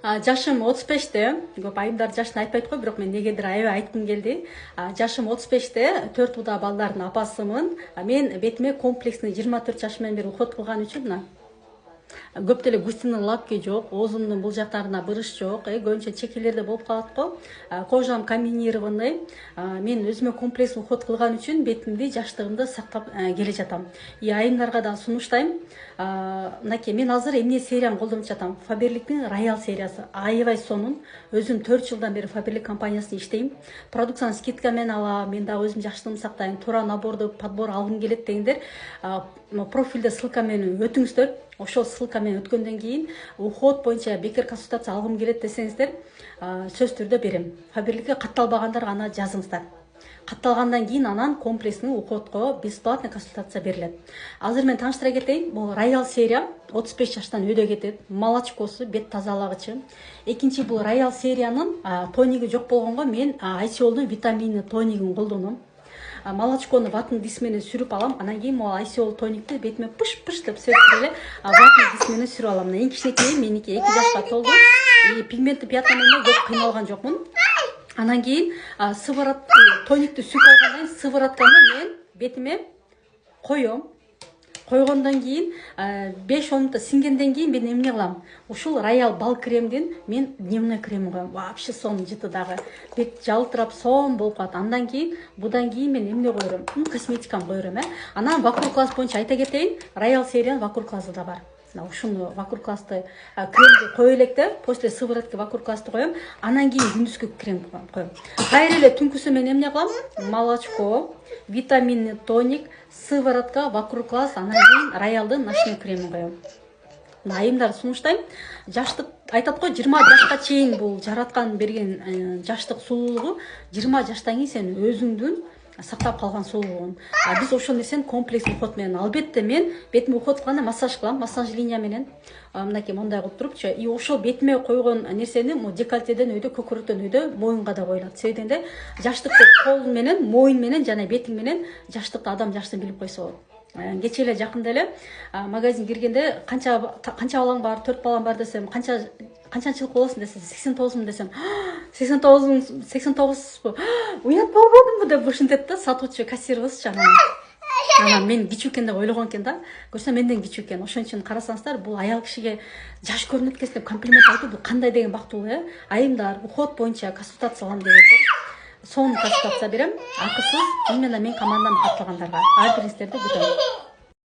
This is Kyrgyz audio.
Жашым 35те. Көп айымдар жашын айтпайт го, бирок мен негедир аябай айткым келди. Жашым 35те, 4 уда балдардын апасымын. Мен бетиме комплексный 24 жаш менен бери уход кылган үчүн мына көп деле густинин лакки жок, оозумдун бул жактарына бырыш жок, көбүнчө чекелерде болуп калат го. Кожам комбинированный. Мен өзүмө комплекс уход кылган үчүн бетимди, жаштыгымды сактап келе жатам. И айымдарга да сунуштайм. Мынакей мен азыр эмне сериям колдонуп жатам? Фаберликтин Роял сериясы. Аябай сонун. Өзүм 4 жылдан бери Фаберлик компаниясында иштейм. Продукцияны скидка менен алам. Мен дагы өзүм жаштыгымды сактайм. Туура наборду, подбор алгым келет дегендер профилде ссылка менен өтүңүздөр. Ошол ссылка менен өткөндөн кийин уход боюнча бекер консультация алгым келет десеңиздер, сөз түрдө берем. Фаберликке катталбагандар аны жазыңыздар. Катталгандан кийин анан комплексный уходко бесплатный консультация берилет. Азыр мен тааныштыра кетейин. Бул Роял серия 35 жаштан өйдө кетет. Молочкосу, бет тазалагычы. Экинчи бул Роял сериянын тониги жок болгонго мен ICOлдун витаминный тонигин колдоном. Молочкону ватный диск менен сүрүп алам. Анан кийин могу ICOл тоникти бетиме пыш-пыш деп сүрүп эле ватный диск менен сүрүп алам. Эң кичинекейи меники 2 жашка толду. И пигментти пятна менен көп кыйналган жокмун. Анан кийин тоникти сүрүп алгандан кийин сыворотканы мен бетиме коем. Койгондон кийин 5-10 минутта сиңгенден кийин мен эмне кылам? Ушул Роял бал кремдин мен дневной кремин коем. Вообще сонун жыты дагы. Бет жалтырап сонун болуп калат. Андан кийин будан кийин мен эмне коерум? Косметиканы коерум, Анан вакур класс боюнча айта кетейин. Роял сериянын вакур классы да бар. Ушуну вакур классты кремди кое электе, после сыворотки вакур классты коем. Анан кийин күндүзгү крем коем. Кайра эле түнкүсү мен эмне кылам? Молочко, витаминный тоник, сыворотка, вакур класс, анан кийин Роялдын ночной кремин коем. Айымдар сунуштайм. Жаштык айтат го 20 жашка чейин бул жараткан берген жаштык сулуулугу 20 жаштан кийин сен өзүңдүн сактап калган сулуулугун. Биз ошол нерсени комплекс уход менен, албетте мен бетиме уход кылганда массаж кылам, массаж линия менен. Мынакей мондай кылып турупчу. И ошол бетиме койгон нерсени декольтеден өйдө, көкүрөктөн өйдө моюнга да коюлат. Себеби дегенде жаштыкты кол менен, моюн менен жана бетиң менен жаштыкты адам жаштыгын билип койсо болот. Кече эле жакында эле магазин киргенде канча балаң бар, 4 балам бар десем, канчанчылык болосуң десе, 89 десем, 89 уят болбодумбу деп ушинтет да сатуучу кассирыбыз анан мен кичүү экен деп ойлогон экен да. Көрсөм менден кичүү экен. Ошон үчүн карасаңыздар, бул аял кишиге жаш көрүнөт экен деп комплимент айтуу бул кандай деген бактылуу, Айымдар уход боюнча консультация алам дегендер сонун консультация берем, акысыз. Именно мен командам катталгандарга. Ар бириңиздерди күтөм.